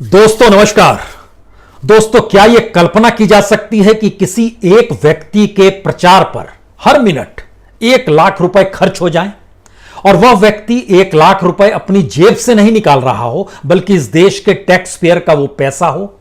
दोस्तों नमस्कार। दोस्तों क्या यह कल्पना की जा सकती है कि किसी एक व्यक्ति के प्रचार पर हर मिनट 1 लाख रुपए खर्च हो जाएं और वह व्यक्ति 1 लाख रुपए अपनी जेब से नहीं निकाल रहा हो बल्कि इस देश के टैक्स पेयर का वो पैसा हो।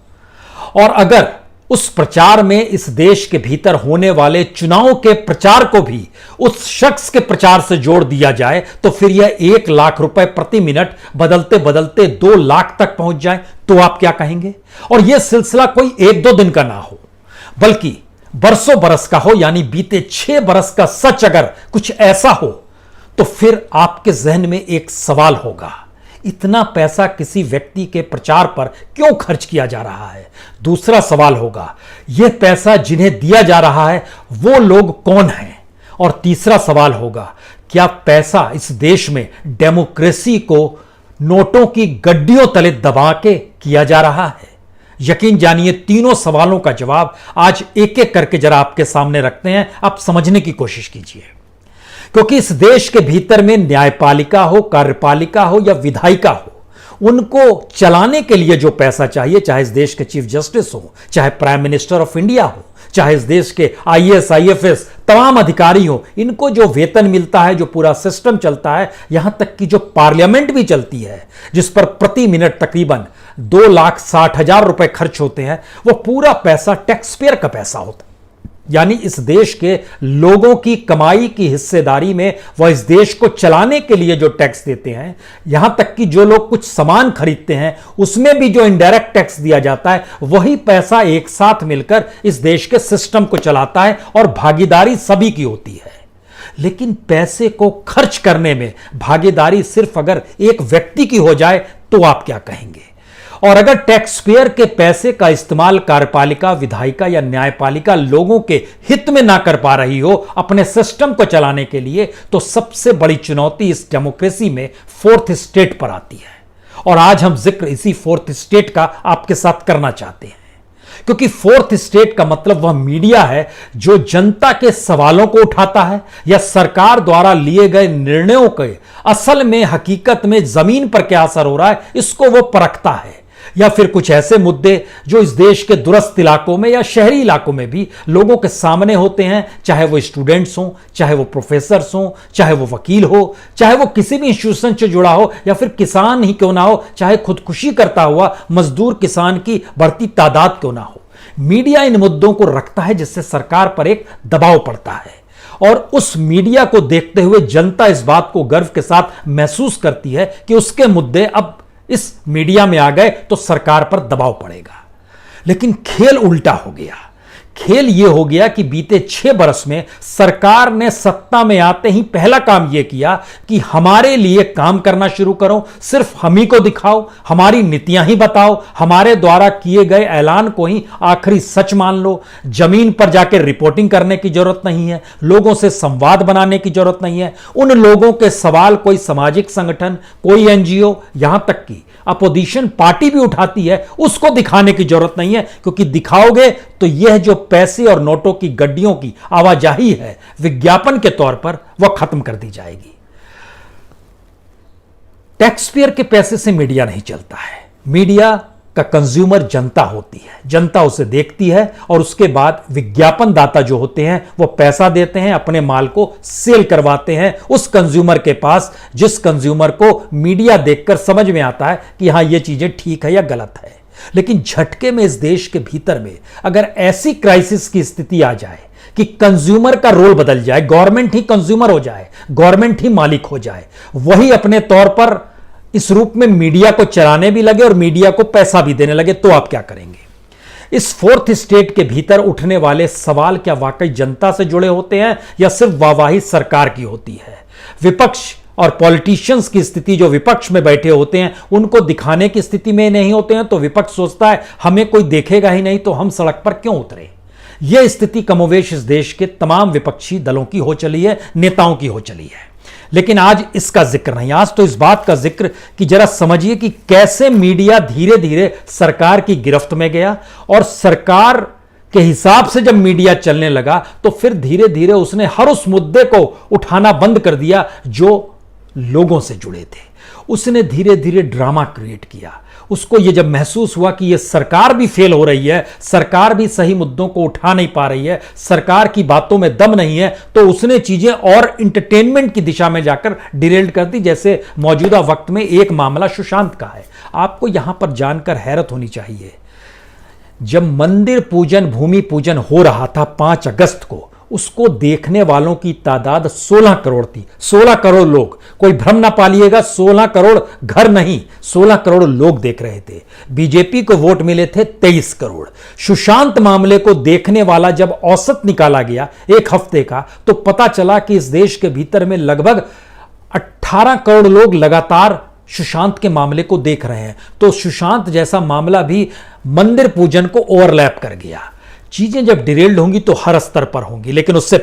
और अगर उस प्रचार में इस देश के भीतर होने वाले चुनाव के प्रचार को भी उस शख्स के प्रचार से जोड़ दिया जाए तो फिर यह 1 लाख रुपए प्रति मिनट बदलते बदलते 2 लाख तक पहुंच जाए तो आप क्या कहेंगे? और यह सिलसिला कोई 1-2 दिन का ना हो बल्कि बरसों बरस का हो, यानी बीते 6 बरस का सच अगर कुछ ऐसा हो तो फिर आपके जहन में एक सवाल होगा, इतना पैसा किसी व्यक्ति के प्रचार पर क्यों खर्च किया जा रहा है? दूसरा सवाल होगा, यह पैसा जिन्हें दिया जा रहा है वो लोग कौन हैं? और तीसरा सवाल होगा, क्या पैसा इस देश में डेमोक्रेसी को नोटों की गड्डियों तले दबा के किया जा रहा है? यकीन जानिए तीनों सवालों का जवाब आज एक एक करके जरा आपके सामने रखते हैं, आप समझने की कोशिश कीजिए। क्योंकि इस देश के भीतर में न्यायपालिका हो, कार्यपालिका हो या विधायिका हो, उनको चलाने के लिए जो पैसा चाहिए, चाहे इस देश के चीफ जस्टिस हो, चाहे प्राइम मिनिस्टर ऑफ इंडिया हो, चाहे इस देश के आईएएस आईएफएस तमाम अधिकारी हो, इनको जो वेतन मिलता है, जो पूरा सिस्टम चलता है, यहां तक कि जो पार्लियामेंट भी चलती है जिस पर प्रति मिनट तकरीबन 2,60,000 रुपए खर्च होते हैं, वो पूरा पैसा टैक्स पेयर का पैसा होता है। यानी इस देश के लोगों की कमाई की हिस्सेदारी में वह इस देश को चलाने के लिए जो टैक्स देते हैं, यहां तक कि जो लोग कुछ सामान खरीदते हैं उसमें भी जो इनडायरेक्ट टैक्स दिया जाता है, वही पैसा एक साथ मिलकर इस देश के सिस्टम को चलाता है और भागीदारी सभी की होती है। लेकिन पैसे को खर्च करने में भागीदारी सिर्फ अगर एक व्यक्ति की हो जाए तो आप क्या कहेंगे? और अगर टैक्स पेयर के पैसे का इस्तेमाल कार्यपालिका, विधायिका या न्यायपालिका लोगों के हित में ना कर पा रही हो अपने सिस्टम को चलाने के लिए, तो सबसे बड़ी चुनौती इस डेमोक्रेसी में 4th स्टेट पर आती है। और आज हम जिक्र इसी 4th स्टेट का आपके साथ करना चाहते हैं, क्योंकि 4th स्टेट का मतलब वह मीडिया है जो जनता के सवालों को उठाता है या सरकार द्वारा लिए गए निर्णयों के असल में हकीकत में जमीन पर क्या असर हो रहा है इसको वो परखता है, या फिर कुछ ऐसे मुद्दे जो इस देश के दूरस्थ इलाकों में या शहरी इलाकों में भी लोगों के सामने होते हैं, चाहे वो स्टूडेंट्स हों, चाहे वो प्रोफेसर्स हों, चाहे वो वकील हो, चाहे वो किसी भी इंस्टीट्यूशन से जुड़ा हो, या फिर किसान ही क्यों ना हो, चाहे खुदकुशी करता हुआ मजदूर किसान की बढ़ती तादाद क्यों ना हो। मीडिया इन मुद्दों को रखता है जिससे सरकार पर एक दबाव पड़ता है, और उस मीडिया को देखते हुए जनता इस बात को गर्व के साथ महसूस करती है कि उसके मुद्दे अब इस मीडिया में आ गए तो सरकार पर दबाव पड़ेगा। लेकिन खेल उल्टा हो गया। खेल यह हो गया कि बीते 6 बरस में सरकार ने सत्ता में आते ही पहला काम यह किया कि हमारे लिए काम करना शुरू करो, सिर्फ हम ही को दिखाओ, हमारी नीतियां ही बताओ, हमारे द्वारा किए गए ऐलान को ही आखिरी सच मान लो, जमीन पर जाकर रिपोर्टिंग करने की जरूरत नहीं है, लोगों से संवाद बनाने की जरूरत नहीं है, उन लोगों के सवाल कोई सामाजिक संगठन, कोई एनजीओ, यहां तक कि अपोजिशन पार्टी भी उठाती है, उसको दिखाने की जरूरत नहीं है, क्योंकि दिखाओगे तो यह जो पैसे और नोटों की गड्डियों की आवाजाही है विज्ञापन के तौर पर वह खत्म कर दी जाएगी। टैक्स पेयर के पैसे से मीडिया नहीं चलता है। मीडिया का कंज्यूमर जनता होती है, जनता उसे देखती है और उसके बाद विज्ञापन दाता जो होते हैं वो पैसा देते हैं, अपने माल को सेल करवाते हैं उस कंज्यूमर के पास, जिस कंज्यूमर को मीडिया देखकर समझ में आता है कि हां ये चीजें ठीक है या गलत है। लेकिन झटके में इस देश के भीतर में अगर ऐसी क्राइसिस की स्थिति आ जाए कि कंज्यूमर का रोल बदल जाए, गवर्नमेंट ही कंज्यूमर हो जाए, गवर्नमेंट ही मालिक हो जाए, वही अपने तौर पर इस रूप में मीडिया को चलाने भी लगे और मीडिया को पैसा भी देने लगे, तो आप क्या करेंगे? इस 4th स्टेट के भीतर उठने वाले सवाल क्या वाकई जनता से जुड़े होते हैं या सिर्फ वाहवाही सरकार की होती है? विपक्ष और पॉलिटिशियंस की स्थिति, जो विपक्ष में बैठे होते हैं उनको दिखाने की स्थिति में नहीं होते हैं, तो विपक्ष सोचता है हमें कोई देखेगा ही नहीं तो हम सड़क पर क्यों उतरे। यह स्थिति कमोवेश इस देश के तमाम विपक्षी दलों की हो चली है, नेताओं की हो चली है। लेकिन आज इसका जिक्र नहीं, आज तो इस बात का जिक्र कि जरा समझिए कि कैसे मीडिया धीरे धीरे सरकार की गिरफ्त में गया, और सरकार के हिसाब से जब मीडिया चलने लगा तो फिर धीरे धीरे उसने हर उस मुद्दे को उठाना बंद कर दिया जो लोगों से जुड़े थे। उसने धीरे धीरे ड्रामा क्रिएट किया। उसको ये जब महसूस हुआ कि ये सरकार भी फेल हो रही है, सरकार भी सही मुद्दों को उठा नहीं पा रही है, सरकार की बातों में दम नहीं है, तो उसने चीजें और इंटरटेनमेंट की दिशा में जाकर डिरेल्ड कर दी। जैसे मौजूदा वक्त में एक मामला सुशांत का है। आपको यहां पर जानकर हैरत होनी चाहिए, जब मंदिर पूजन, भूमि पूजन हो रहा था 5 अगस्त को, उसको देखने वालों की तादाद 16 करोड़ थी। 16 करोड़ लोग, कोई भ्रम ना पालिएगा, 16 करोड़ घर नहीं, 16 करोड़ लोग देख रहे थे। बीजेपी को वोट मिले थे 23 करोड़। सुशांत मामले को देखने वाला जब औसत निकाला गया एक हफ्ते का, तो पता चला कि इस देश के भीतर में लगभग 18 करोड़ लोग लगातार सुशांत के मामले को देख रहे हैं। तो सुशांत जैसा मामला भी मंदिर पूजन को ओवरलैप कर गया। चीजें जब डिरेल्ड होंगी तो हर स्तर पर होंगी, लेकिन उससे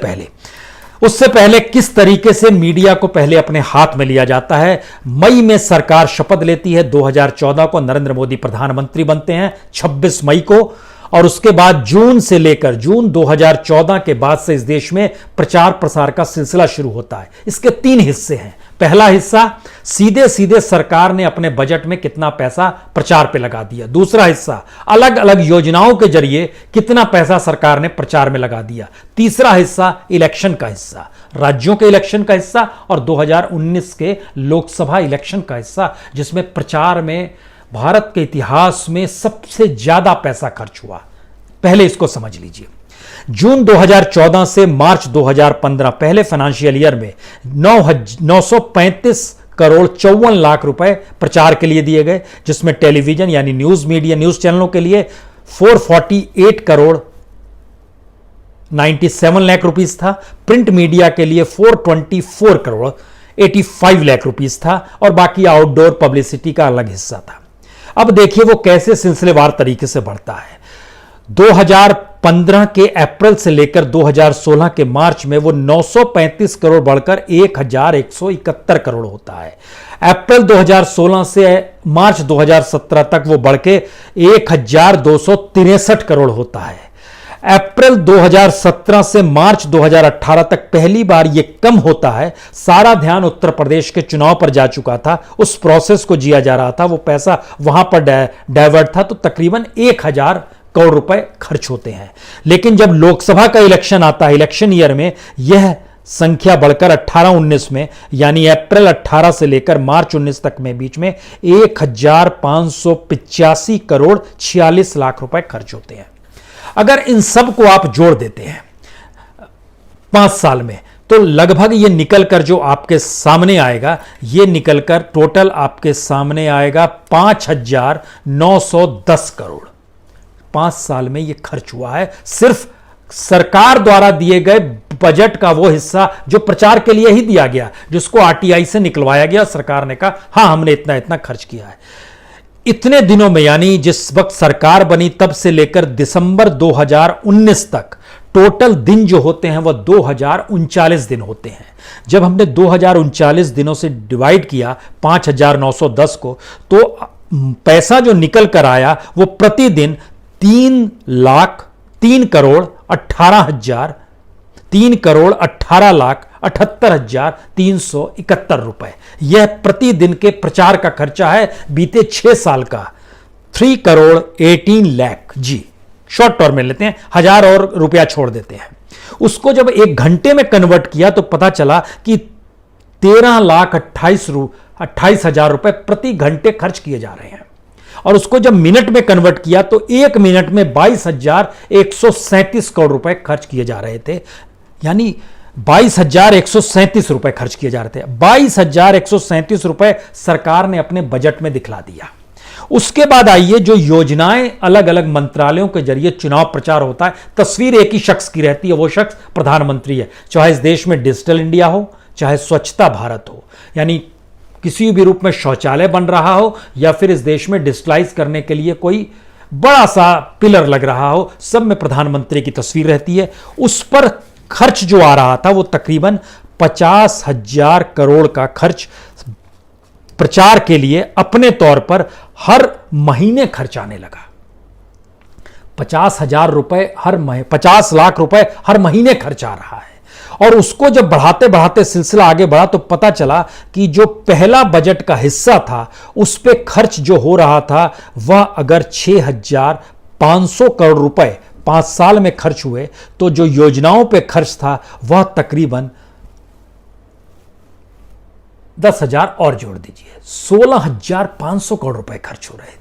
पहले किस तरीके से मीडिया को पहले अपने हाथ में लिया जाता है। मई में सरकार शपथ लेती है, 2014 को नरेंद्र मोदी प्रधानमंत्री बनते हैं 26 मई को, और उसके बाद जून 2014 के बाद से इस देश में प्रचार प्रसार का सिलसिला शुरू होता है। इसके 3 हिस्से हैं। पहला हिस्सा, सीधे सीधे सरकार ने अपने बजट में कितना पैसा प्रचार पे लगा दिया। दूसरा हिस्सा, अलग अलग योजनाओं के जरिए कितना पैसा सरकार ने प्रचार में लगा दिया। तीसरा हिस्सा, इलेक्शन का हिस्सा, राज्यों के इलेक्शन का हिस्सा, और 2019 के लोकसभा इलेक्शन का हिस्सा, जिसमें प्रचार में भारत के इतिहास में सबसे ज्यादा पैसा खर्च हुआ। पहले इसको समझ लीजिए। जून 2014 से मार्च 2015 पहले फाइनेंशियल ईयर में 935 करोड़ 54 लाख रुपए प्रचार के लिए दिए गए, जिसमें टेलीविजन यानी न्यूज मीडिया, न्यूज चैनलों के लिए 448 करोड़ 97 लाख रुपीस था, प्रिंट मीडिया के लिए 424 करोड़ 85 लाख रुपीस था, और बाकी आउटडोर पब्लिसिटी का अलग हिस्सा था। अब देखिए वो कैसे सिलसिलेवार तरीके से बढ़ता है। 2015 के अप्रैल से लेकर 2016 के मार्च में वो 935 करोड़ बढ़कर 1171 करोड़ होता है। अप्रैल 2016 से मार्च 2017 तक वो बढ़ के 1263 करोड़ होता है। अप्रैल 2017 से मार्च 2018 तक पहली बार यह कम होता है। सारा ध्यान उत्तर प्रदेश के चुनाव पर जा चुका था, उस प्रोसेस को जिया जा रहा था, वो पैसा वहां पर डाइवर्ट था, तो तकरीबन 1000 करोड़ रुपए खर्च होते हैं। लेकिन जब लोकसभा का इलेक्शन आता है, इलेक्शन ईयर में, यह संख्या बढ़कर 18-19 में, यानी अप्रैल 18 से लेकर मार्च 19 तक में बीच में 1585 करोड़ 46 लाख रुपए खर्च होते हैं। अगर इन सब को आप जोड़ देते हैं 5 साल में, तो लगभग ये निकलकर जो आपके सामने आएगा, ये निकलकर टोटल आपके सामने आएगा 5910 करोड़। 5 साल में ये खर्च हुआ है, सिर्फ सरकार द्वारा दिए गए बजट का वो हिस्सा जो प्रचार के लिए ही दिया गया, जिसको आरटीआई से निकलवाया गया। सरकार ने कहा हां हमने इतना इतना खर्च किया है। इतने दिनों में, यानी जिस वक्त सरकार बनी तब से लेकर दिसंबर 2019 तक टोटल दिन जो होते हैं वह 2039 दिन होते हैं। जब हमने 2039 दिनों से डिवाइड किया 5910 को, तो पैसा जो निकल कर आया वो प्रतिदिन 3,18,78,371 रुपए, यह प्रतिदिन के प्रचार का खर्चा है बीते 6 साल का। 3,18,00,000 जी, शॉर्ट टर्म में लेते हैं, 1000 और रुपया छोड़ देते हैं। उसको जब 1 घंटे में कन्वर्ट किया तो पता चला कि 13,28,000 रुपए प्रति घंटे खर्च किए जा रहे हैं। और उसको जब मिनट में कन्वर्ट किया तो 1 मिनट में 22,137 करोड़ रुपए खर्च किए जा रहे थे, यानी 22,137 रुपए खर्च किए जा रहे थे। 22,137 रुपए सरकार ने अपने बजट में दिखला दिया। उसके बाद आइए, जो योजनाएं अलग अलग मंत्रालयों के जरिए चुनाव प्रचार होता है, तस्वीर एक ही शख्स की रहती है, वो शख्स प्रधानमंत्री है। चाहे इस देश में डिजिटल इंडिया हो, चाहे स्वच्छता भारत हो, यानी किसी भी रूप में शौचालय बन रहा हो, या फिर इस देश में डिजिटलाइज करने के लिए कोई बड़ा सा पिलर लग रहा हो, सब में प्रधानमंत्री की तस्वीर रहती है। उस पर खर्च जो आ रहा था वो तकरीबन 50,000 करोड़ का खर्च प्रचार के लिए अपने तौर पर हर महीने खर्च आने लगा। 50,000 रुपए 50 लाख रुपए हर महीने खर्च आ रहा है। और उसको जब बढ़ाते बढ़ाते सिलसिला आगे बढ़ा तो पता चला कि जो पहला बजट का हिस्सा था उस पे खर्च जो हो रहा था वह अगर 6,500 करोड़ रुपए 5 साल में खर्च हुए तो जो योजनाओं पे खर्च था वह तकरीबन 10,000 और जोड़ दीजिए 16,500 करोड़ रुपए खर्च हो रहे थे।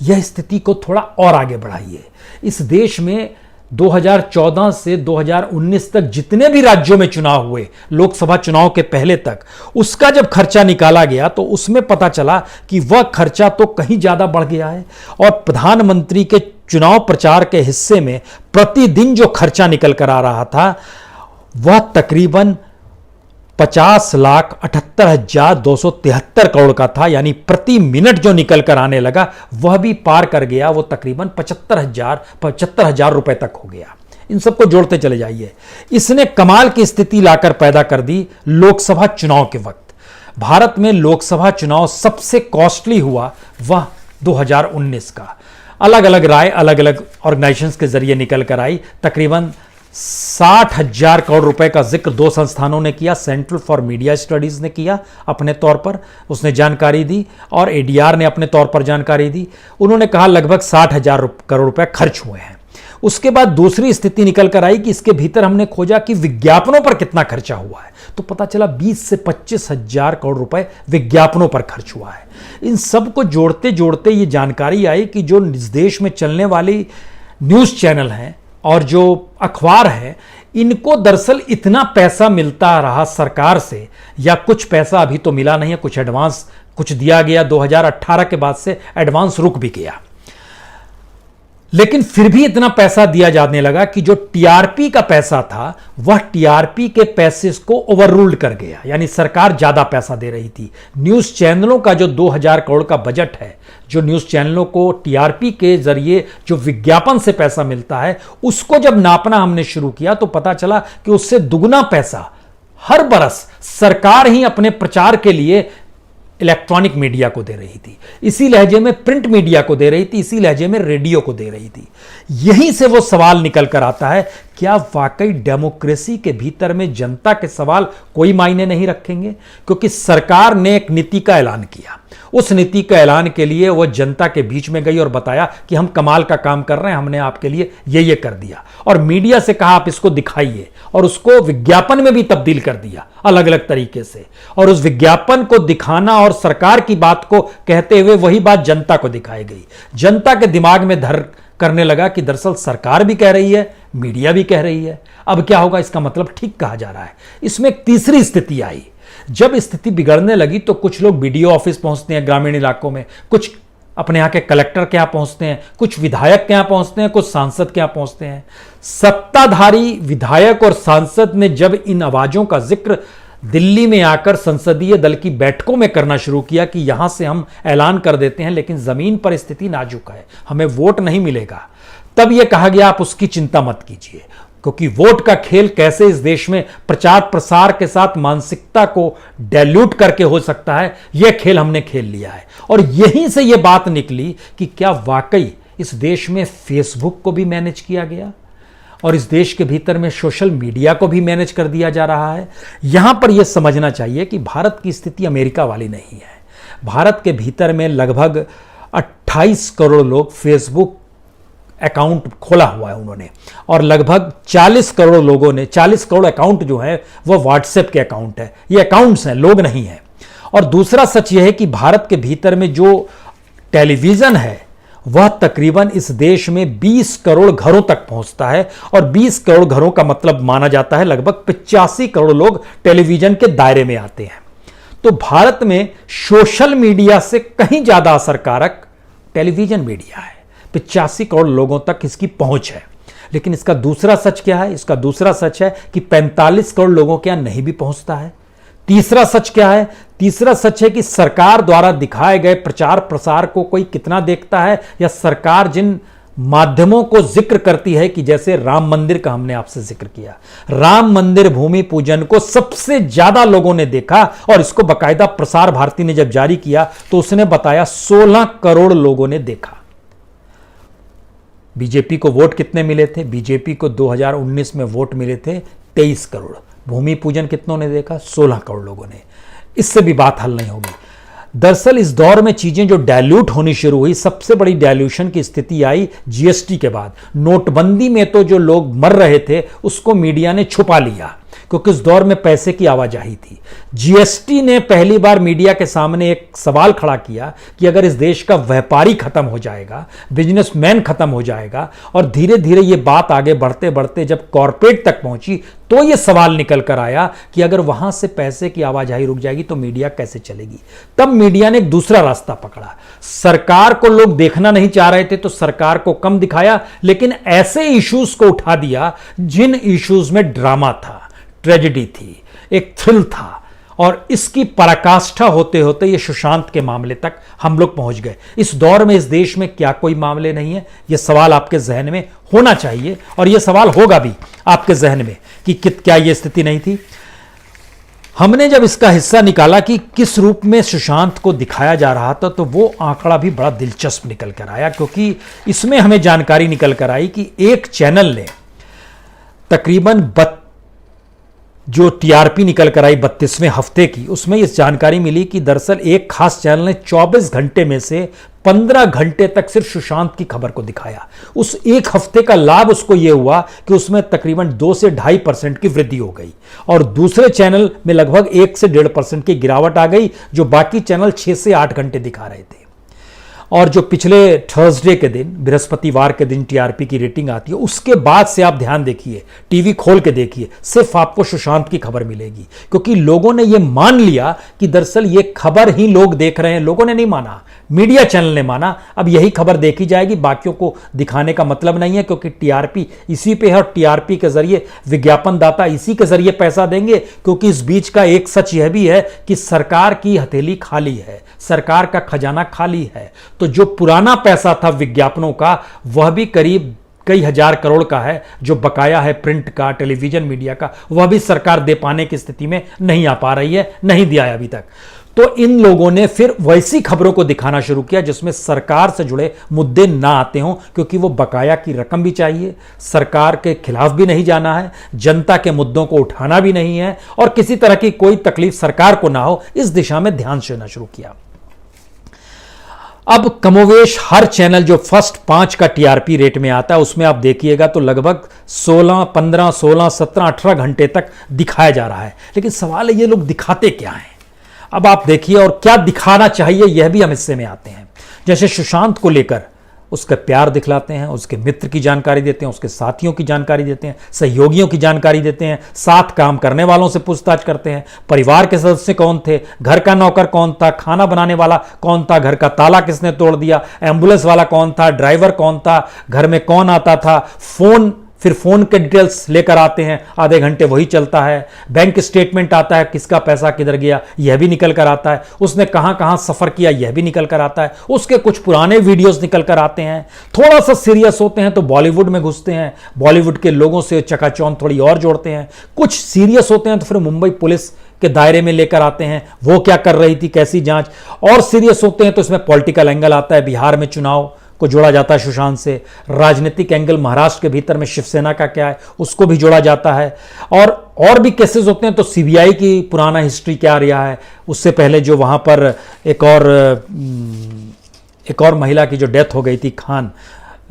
यह स्थिति को थोड़ा और आगे बढ़ाइए। इस देश में 2014 से 2019 तक जितने भी राज्यों में चुनाव हुए, लोकसभा चुनाव के पहले तक, उसका जब खर्चा निकाला गया तो उसमें पता चला कि वह खर्चा तो कहीं ज्यादा बढ़ गया है। और प्रधानमंत्री के चुनाव प्रचार के हिस्से में प्रतिदिन जो खर्चा निकल कर आ रहा था वह तकरीबन 50,78,273 करोड़ का था, यानी प्रति मिनट जो निकल कर आने लगा वह भी पार कर गया, वो तकरीबन 75,000 रुपए तक हो गया। इन सबको जोड़ते चले जाइए। इसने कमाल की स्थिति लाकर पैदा कर दी लोकसभा चुनाव के वक्त। भारत में लोकसभा चुनाव सबसे कॉस्टली हुआ वह 2019 का। अलग अलग राय अलग अलग ऑर्गेनाइजेशंस के जरिए निकल कर आई। तकरीबन 60,000 करोड़ रुपए का जिक्र 2 संस्थानों ने किया। सेंट्रल फॉर मीडिया स्टडीज ने किया अपने तौर पर, उसने जानकारी दी, और एडीआर ने अपने तौर पर जानकारी दी। उन्होंने कहा लगभग 60,000 करोड़ रुपए खर्च हुए हैं। उसके बाद दूसरी स्थिति निकल कर आई कि इसके भीतर हमने खोजा कि विज्ञापनों पर कितना खर्चा हुआ है, तो पता चला 20 से 25,000 करोड़ रुपए विज्ञापनों पर खर्च हुआ है। इन सब को जोड़ते जोड़ते ये जानकारी आई कि जो देश में चलने वाली न्यूज चैनल हैं और जो अखबार है, इनको दरअसल इतना पैसा मिलता रहा सरकार से, या कुछ पैसा अभी तो मिला नहीं है, कुछ एडवांस कुछ दिया गया 2018 के बाद से एडवांस रुक भी गया, लेकिन फिर भी इतना पैसा दिया जाने लगा कि जो टीआरपी का पैसा था वह टीआरपी के पैसे को ओवर रूल्ड कर गया, यानी सरकार ज्यादा पैसा दे रही थी। न्यूज चैनलों का जो 2,000 करोड़ का बजट है, जो न्यूज चैनलों को टीआरपी के जरिए जो विज्ञापन से पैसा मिलता है, उसको जब नापना हमने शुरू किया तो पता चला कि उससे दुगना पैसा हर बरस सरकार ही अपने प्रचार के लिए इलेक्ट्रॉनिक मीडिया को दे रही थी, इसी लहजे में प्रिंट मीडिया को दे रही थी, इसी लहजे में रेडियो को दे रही थी। यहीं से वो सवाल निकल कर आता है, क्या वाकई डेमोक्रेसी के भीतर में जनता के सवाल कोई मायने नहीं रखेंगे? क्योंकि सरकार ने एक नीति का ऐलान किया, उस नीति का ऐलान के लिए वो जनता के बीच में गई और बताया कि हम कमाल का काम कर रहे हैं, हमने आपके लिए ये कर दिया, और मीडिया से कहा आप इसको दिखाइए, और उसको विज्ञापन में भी तब्दील कर दिया अलग अलग तरीके से। और उस विज्ञापन को दिखाना और सरकार की बात को कहते हुए वही बात जनता को दिखाई गई। जनता के दिमाग में धर करने लगा कि दरअसल सरकार भी कह रही है, मीडिया भी कह रही है, अब क्या होगा, इसका मतलब ठीक कहा जा रहा है। इसमें एक तीसरी स्थिति आई। जब स्थिति बिगड़ने लगी तो कुछ लोग बीडीओ ऑफिस पहुंचते हैं ग्रामीण इलाकों में, कुछ अपने यहाँ के कलेक्टर के यहाँ पहुंचते हैं, कुछ विधायक के यहाँ पहुंचते हैं, कुछ सांसद के यहाँ पहुंचते हैं। सत्ताधारी विधायक और सांसद ने जब इन आवाजों का जिक्र दिल्ली में आकर संसदीय दल की बैठकों में करना शुरू किया कि यहां से हम ऐलान कर देते हैं, लेकिन जमीन पर स्थिति नाजुक है, हमें वोट नहीं मिलेगा, तब यह कहा गया आप उसकी चिंता मत कीजिए, क्योंकि वोट का खेल कैसे इस देश में प्रचार प्रसार के साथ मानसिकता को डाइल्यूट करके हो सकता है, यह खेल हमने खेल लिया है। और यहीं से यह बात निकली कि क्या वाकई इस देश में फेसबुक को भी मैनेज किया गया और इस देश के भीतर में सोशल मीडिया को भी मैनेज कर दिया जा रहा है। यहां पर यह समझना चाहिए कि भारत की स्थिति अमेरिका वाली नहीं है। भारत के भीतर में लगभग 28 करोड़ लोग फेसबुक अकाउंट खोला हुआ है उन्होंने, और लगभग 40 करोड़ लोगों ने 40 करोड़ अकाउंट जो है वो व्हाट्सएप के अकाउंट है। ये अकाउंट्स हैं, लोग नहीं हैं। और दूसरा सच यह है कि भारत के भीतर में जो टेलीविजन है वह तकरीबन इस देश में 20 करोड़ घरों तक पहुंचता है, और 20 करोड़ घरों का मतलब माना जाता है लगभग 85 करोड़ लोग टेलीविजन के दायरे में आते हैं। तो भारत में सोशल मीडिया से कहीं ज्यादा असरकारक टेलीविजन मीडिया है। 85 करोड़ लोगों तक इसकी पहुंच है। लेकिन इसका दूसरा सच क्या है? इसका दूसरा सच है कि 45 करोड़ लोगों के यहां नहीं भी पहुंचता है। तीसरा सच क्या है? तीसरा सच है कि सरकार द्वारा दिखाए गए प्रचार प्रसार को कोई कितना देखता है, या सरकार जिन माध्यमों को जिक्र करती है, कि जैसे राम मंदिर का हमने आपसे जिक्र किया, राम मंदिर भूमि पूजन को सबसे ज्यादा लोगों ने देखा, और इसको बाकायदा प्रसार भारती ने जब जारी किया तो उसने बताया 16 करोड़ लोगों ने देखा। बीजेपी को वोट कितने मिले थे? बीजेपी को 2019 में वोट मिले थे 23 करोड़। भूमि पूजन कितनों ने देखा? 16 करोड़ लोगों ने। इससे भी बात हल नहीं होगी। दरअसल इस दौर में चीजें जो डाइल्यूट होनी शुरू हुई, सबसे बड़ी डाइल्यूशन की स्थिति आई जीएसटी के बाद। नोटबंदी में तो जो लोग मर रहे थे उसको मीडिया ने छुपा लिया क्योंकि उस दौर में पैसे की आवाजाही थी। जीएसटी ने पहली बार मीडिया के सामने एक सवाल खड़ा किया कि अगर इस देश का व्यापारी खत्म हो जाएगा, बिजनेसमैन खत्म हो जाएगा, और धीरे धीरे ये बात आगे बढ़ते बढ़ते जब कॉर्पोरेट तक पहुंची तो ये सवाल निकल कर आया कि अगर वहां से पैसे की आवाजाही रुक जाएगी तो मीडिया कैसे चलेगी। तब मीडिया ने एक दूसरा रास्ता पकड़ा। सरकार को लोग देखना नहीं चाह रहे थे तो सरकार को कम दिखाया, लेकिन ऐसे इश्यूज को उठा दिया जिन इश्यूज में ड्रामा था, ट्रेजेडी थी, एक थ्रिल था। और इसकी पराकाष्ठा होते होते ये सुशांत के मामले तक हम लोग पहुंच गए। इस दौर में इस देश में क्या कोई मामले नहीं है? ये सवाल आपके जहन में होना चाहिए और ये सवाल होगा भी आपके जहन में कि क्या ये स्थिति नहीं थी। हमने जब इसका हिस्सा निकाला कि किस रूप में सुशांत को दिखाया जा रहा था तो वो आंकड़ा भी बड़ा दिलचस्प निकल कर आया, क्योंकि इसमें हमें जानकारी निकल कर आई कि एक चैनल ने तकरीबन जो टीआरपी निकल कर आई 32वें हफ्ते की, उसमें इस जानकारी मिली कि दरअसल एक खास चैनल ने 24 घंटे में से 15 घंटे तक सिर्फ सुशांत की खबर को दिखाया। उस एक हफ्ते का लाभ उसको यह हुआ कि उसमें तकरीबन 2 से 2.5% की वृद्धि हो गई और दूसरे चैनल में लगभग 1 से 1.5% की गिरावट आ गई, जो बाकी चैनल 6 से 8 घंटे दिखा रहे थे। और जो पिछले थर्सडे के दिन, बृहस्पतिवार के दिन टीआरपी की रेटिंग आती है, उसके बाद से आप ध्यान देखिए, टीवी खोल के देखिए, सिर्फ आपको सुशांत की खबर मिलेगी, क्योंकि लोगों ने यह मान लिया कि दरअसल ये खबर ही लोग देख रहे हैं। लोगों ने नहीं माना, मीडिया चैनल ने माना। अब यही खबर देखी जाएगी, बाकियों को दिखाने का मतलब नहीं है, क्योंकि टीआरपी इसी पे है और टीआरपी के जरिए विज्ञापन दाता इसी के जरिए पैसा देंगे। क्योंकि इस बीच का एक सच यह भी है कि सरकार की हथेली खाली है, सरकार का खजाना खाली है। तो जो पुराना पैसा था विज्ञापनों का, वह भी करीब कई हजार करोड़ का है। जो बकाया है प्रिंट का, टेलीविजन मीडिया का, वह भी सरकार दे पाने की स्थिति में नहीं आ पा रही है, नहीं दिया है अभी तक। तो इन लोगों ने फिर वैसी खबरों को दिखाना शुरू किया जिसमें सरकार से जुड़े मुद्दे ना आते हों, क्योंकि वो बकाया की रकम भी चाहिए, सरकार के खिलाफ भी नहीं जाना है, जनता के मुद्दों को उठाना भी नहीं है और किसी तरह की कोई तकलीफ सरकार को ना हो, इस दिशा में ध्यान देना शुरू किया। अब कमोवेश हर चैनल जो फर्स्ट 5 का टीआरपी रेट में आता है उसमें आप देखिएगा तो लगभग 16, 15, 16, 17, 18 घंटे तक दिखाया जा रहा है। लेकिन सवाल है ये लोग दिखाते क्या हैं? अब आप देखिए, और क्या दिखाना चाहिए यह भी हम हिस्से में आते हैं। जैसे सुशांत को लेकर उसका प्यार दिखलाते हैं, उसके मित्र की जानकारी देते हैं, उसके साथियों की जानकारी देते हैं, सहयोगियों की जानकारी देते हैं, साथ काम करने वालों से पूछताछ करते हैं, परिवार के सदस्य कौन थे, घर का नौकर कौन था, खाना बनाने वाला कौन था, घर का ताला किसने तोड़ दिया, एम्बुलेंस वाला कौन था, ड्राइवर कौन था, घर में कौन आता था, फिर फोन के डिटेल्स लेकर आते हैं, आधे घंटे वही चलता है, बैंक स्टेटमेंट आता है, किसका पैसा किधर गया यह भी निकल कर आता है, उसने कहां कहां सफर किया यह भी निकल कर आता है, उसके कुछ पुराने वीडियोस निकल कर आते हैं। थोड़ा सा सीरियस होते हैं तो बॉलीवुड में घुसते हैं, बॉलीवुड के लोगों से चकाचौंध थोड़ी और जोड़ते हैं। कुछ सीरियस होते हैं तो फिर मुंबई पुलिस के दायरे में लेकर आते हैं, वो क्या कर रही थी, कैसी जांच। और सीरियस होते हैं तो इसमें पॉलिटिकल एंगल आता है, बिहार में चुनाव को जोड़ा जाता है सुशांत से, राजनीतिक एंगल महाराष्ट्र के भीतर में शिवसेना का क्या है उसको भी जोड़ा जाता है, और भी केसेस होते हैं तो सीबीआई की पुराना हिस्ट्री क्या रहा है, उससे पहले जो वहां पर एक और महिला की जो डेथ हो गई थी,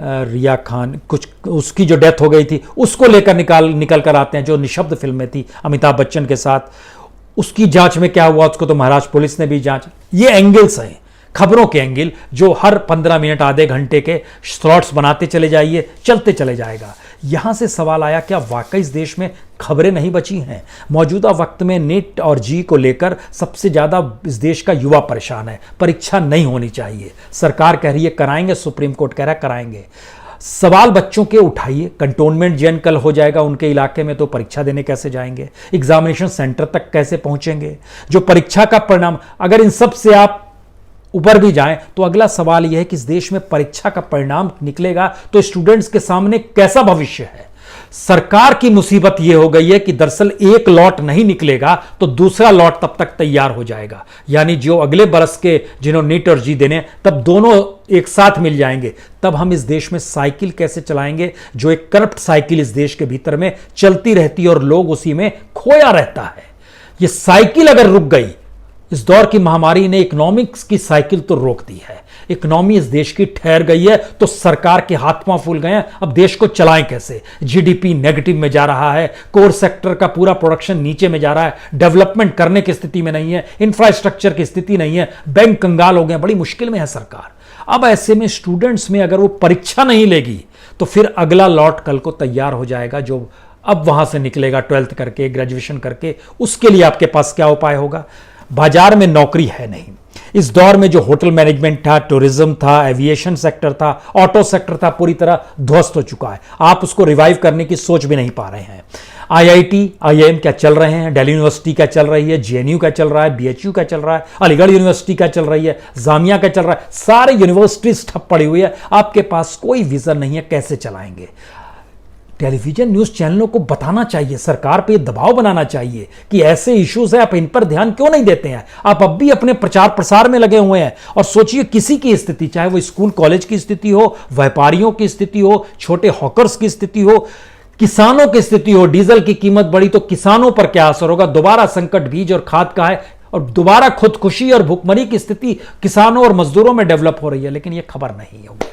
रिया खान कुछ, उसकी जो डेथ हो गई थी उसको लेकर निकल कर आते हैं, जो निशब्द फिल्म में थी अमिताभ बच्चन के साथ, उसकी जांच में क्या हुआ उसको तो महाराष्ट्र पुलिस ने भी जांच। ये एंगल्स हैं, खबरों के एंगल, जो हर 15 मिनट आधे घंटे के स्लॉट्स बनाते चले जाइए, चलते चले जाएगा। यहां से सवाल आया, क्या वाकई इस देश में खबरें नहीं बची हैं? मौजूदा वक्त में नीट और जी को लेकर सबसे ज्यादा इस देश का युवा परेशान है। परीक्षा नहीं होनी चाहिए, सरकार कह रही है कराएंगे, सुप्रीम कोर्ट कह रहा है कराएंगे। सवाल बच्चों के उठाइए, कंटोनमेंट जोन कल हो जाएगा उनके इलाके में तो परीक्षा देने कैसे जाएंगे, एग्जामिनेशन सेंटर तक कैसे पहुंचेंगे, जो परीक्षा का परिणाम, अगर इन सब से आप ऊपर भी जाएं तो अगला सवाल यह है कि इस देश में परीक्षा का परिणाम निकलेगा तो स्टूडेंट्स के सामने कैसा भविष्य है। सरकार की मुसीबत यह हो गई है कि दरअसल एक लॉट नहीं निकलेगा तो दूसरा लॉट तब तक तैयार हो जाएगा, यानी जो अगले बरस के जिन्होंने नीट और जी देने तब दोनों एक साथ मिल जाएंगे। तब हम इस देश में साइकिल कैसे चलाएंगे, जो एक करप्ट साइकिल इस देश के भीतर में चलती रहती है और लोग उसी में खोया रहता है। यह साइकिल अगर रुक गई, इस दौर की महामारी ने इकोनॉमिक्स की साइकिल तो रोक दी है, इकोनॉमी इस देश की ठहर गई है, तो सरकार के हाथ पांव फूल गए हैं, अब देश को चलाएं कैसे। जीडीपी नेगेटिव में जा रहा है, कोर सेक्टर का पूरा प्रोडक्शन नीचे में जा रहा है, डेवलपमेंट करने की स्थिति में नहीं है, इंफ्रास्ट्रक्चर की स्थिति नहीं है, बैंक कंगाल हो गए, बड़ी मुश्किल में है सरकार। अब ऐसे में स्टूडेंट्स में अगर वो परीक्षा नहीं लेगी तो फिर अगला लॉट कल को तैयार हो जाएगा, जो अब वहां से निकलेगा 12th करके, ग्रेजुएशन करके। उसके लिए आपके पास क्या उपाय होगा? बाजार में नौकरी है नहीं। इस दौर में जो होटल मैनेजमेंट था, टूरिज्म था, एविएशन सेक्टर था, ऑटो सेक्टर था, पूरी तरह ध्वस्त हो चुका है। आप उसको रिवाइव करने की सोच भी नहीं पा रहे हैं। आईआईटी, आईआईएम क्या चल रहे हैं, दिल्ली यूनिवर्सिटी क्या चल रही है, जेएनयू क्या चल रहा है, बीएचयू क्या चल रहा है, अलीगढ़ यूनिवर्सिटी क्या चल रही है, जामिया क्या चल रहा है, सारे यूनिवर्सिटीज ठप पड़ी हुई है। आपके पास कोई विजन नहीं है, कैसे चलाएंगे? टेलीविजन न्यूज चैनलों को बताना चाहिए, सरकार पे दबाव बनाना चाहिए कि ऐसे इश्यूज हैं, आप इन पर ध्यान क्यों नहीं देते हैं? आप अब भी अपने प्रचार प्रसार में लगे हुए हैं। और सोचिए किसी की स्थिति, चाहे वो स्कूल कॉलेज की स्थिति हो, व्यापारियों की स्थिति हो, छोटे हॉकर्स की स्थिति हो, किसानों की स्थिति हो, डीजल की कीमत बढ़ी तो किसानों पर क्या असर होगा? दोबारा संकट बीज और खाद का है और दोबारा खुदकुशी और भुखमरी की स्थिति किसानों और मजदूरों में डेवलप हो रही है, लेकिन यह खबर नहीं होगी।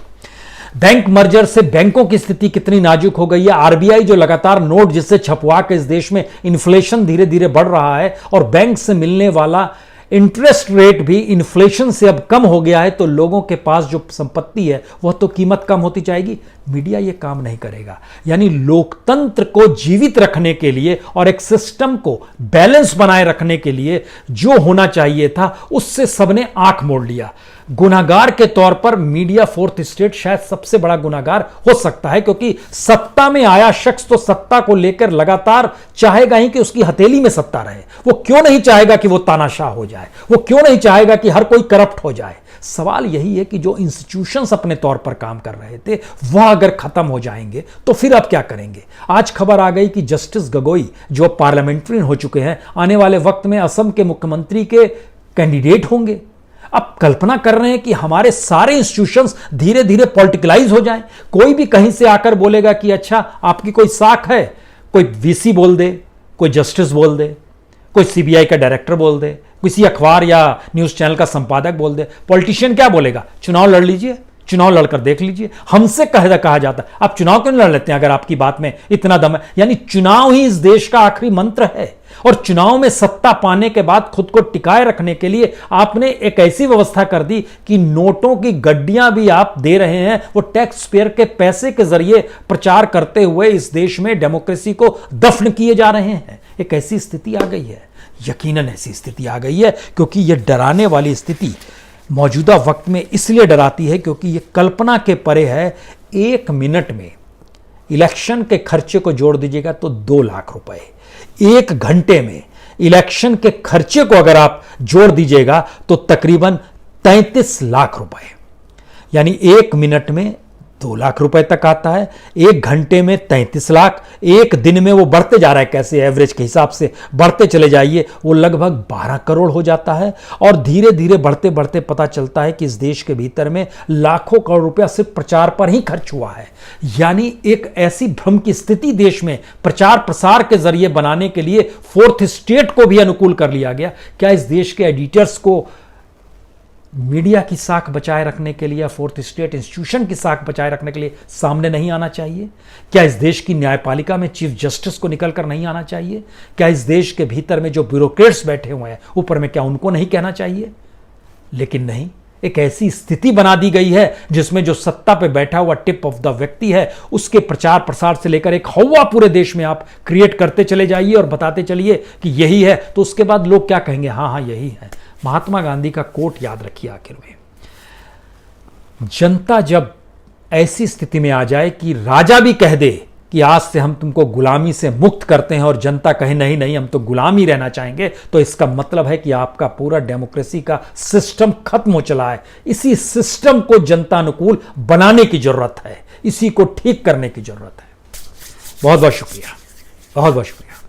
बैंक मर्जर से बैंकों की स्थिति कितनी नाजुक हो गई है। आरबीआई जो लगातार नोट जिससे छपवा के इस देश में इन्फ्लेशन धीरे धीरे बढ़ रहा है और बैंक से मिलने वाला इंटरेस्ट रेट भी इन्फ्लेशन से अब कम हो गया है, तो लोगों के पास जो संपत्ति है वह तो कीमत कम होती जाएगी। मीडिया ये काम नहीं करेगा। यानी लोकतंत्र को जीवित रखने के लिए और एक सिस्टम को बैलेंस बनाए रखने के लिए जो होना चाहिए था उससे सबने आंख मोड़ लिया। गुनाहगार के तौर पर मीडिया, फोर्थ स्टेट शायद सबसे बड़ा गुनाहगार हो सकता है, क्योंकि सत्ता में आया शख्स तो सत्ता को लेकर लगातार चाहेगा ही कि उसकी हथेली में सत्ता रहे। वो क्यों नहीं चाहेगा कि वो तानाशाह हो जाए? वो क्यों नहीं चाहेगा कि हर कोई करप्ट हो जाए? सवाल यही है कि जो इंस्टीट्यूशंस अपने तौर पर काम कर रहे थे वह अगर खत्म हो जाएंगे तो फिर आप क्या करेंगे? आज खबर आ गई कि जस्टिस गोगोई जो पार्लियामेंट्रियन हो चुके हैं, आने वाले वक्त में असम के मुख्यमंत्री के कैंडिडेट होंगे। अब कल्पना कर रहे हैं कि हमारे सारे इंस्टीट्यूशंस धीरे धीरे पॉलिटिकलाइज हो जाएं। कोई भी कहीं से आकर बोलेगा कि अच्छा आपकी कोई साख है, कोई वीसी बोल दे, कोई जस्टिस बोल दे, कोई सीबीआई का डायरेक्टर बोल दे, किसी अखबार या न्यूज चैनल का संपादक बोल दे। पॉलिटिशियन क्या बोलेगा? चुनाव लड़ लीजिए, चुनाव लड़कर देख लीजिए। हमसे कहा जाता है आप चुनाव क्यों लड़ लेते हैं अगर आपकी बात में इतना दम है? यानी चुनाव ही इस देश का आखिरी मंत्र है। और चुनाव में सत्ता पाने के बाद खुद को टिकाए रखने के लिए आपने एक ऐसी व्यवस्था कर दी कि नोटों की गड्डियां भी आप दे रहे हैं, वो टैक्स पेयर के पैसे के जरिए प्रचार करते हुए इस देश में डेमोक्रेसी को दफन किए जा रहे हैं। एक ऐसी स्थिति आ गई है, यकीनन ऐसी स्थिति आ गई है, क्योंकि यह डराने वाली स्थिति मौजूदा वक्त में इसलिए डराती है क्योंकि यह कल्पना के परे है। 1 मिनट में इलेक्शन के खर्चे को जोड़ दीजिएगा तो 2 लाख रुपए, 1 घंटे में इलेक्शन के खर्चे को अगर आप जोड़ दीजिएगा तो तकरीबन 33 लाख रुपए। यानी 1 मिनट में 2 लाख रुपए तक आता है, 1 घंटे में 33 लाख, 1 दिन में वो बढ़ते जा रहा है। कैसे? एवरेज के हिसाब से बढ़ते चले जाइए, वो लगभग 12 करोड़ हो जाता है। और धीरे धीरे बढ़ते बढ़ते पता चलता है कि इस देश के भीतर में लाखों करोड़ रुपया सिर्फ प्रचार पर ही खर्च हुआ है। यानी एक ऐसी भ्रम की स्थिति देश में प्रचार प्रसार के जरिए बनाने के लिए फोर्थ स्टेट को भी अनुकूल कर लिया गया। क्या इस देश के एडिटर्स को मीडिया की साख बचाए रखने के लिए या फोर्थ स्टेट इंस्टीट्यूशन की साख बचाए रखने के लिए सामने नहीं आना चाहिए? क्या इस देश की न्यायपालिका में चीफ जस्टिस को निकलकर नहीं आना चाहिए? क्या इस देश के भीतर में जो ब्यूरोक्रेट्स बैठे हुए हैं ऊपर में, क्या उनको नहीं कहना चाहिए? लेकिन नहीं, एक ऐसी स्थिति बना दी गई है जिसमें जो सत्ता पे बैठा हुआ टिप ऑफ द व्यक्ति है उसके प्रचार प्रसार से लेकर एक हवा पूरे देश में आप क्रिएट करते चले जाइए और बताते चलिए कि यही है, तो उसके बाद लोग क्या कहेंगे? हाँ हाँ यही है। महात्मा गांधी का कोट याद रखिए आखिर में, जनता जब ऐसी स्थिति में आ जाए कि राजा भी कह दे कि आज से हम तुमको गुलामी से मुक्त करते हैं और जनता कहे नहीं नहीं हम तो गुलाम ही रहना चाहेंगे, तो इसका मतलब है कि आपका पूरा डेमोक्रेसी का सिस्टम खत्म हो चला है। इसी सिस्टम को जनता अनुकूल बनाने की जरूरत है, इसी को ठीक करने की जरूरत है। बहुत बहुत शुक्रिया, बहुत बहुत शुक्रिया।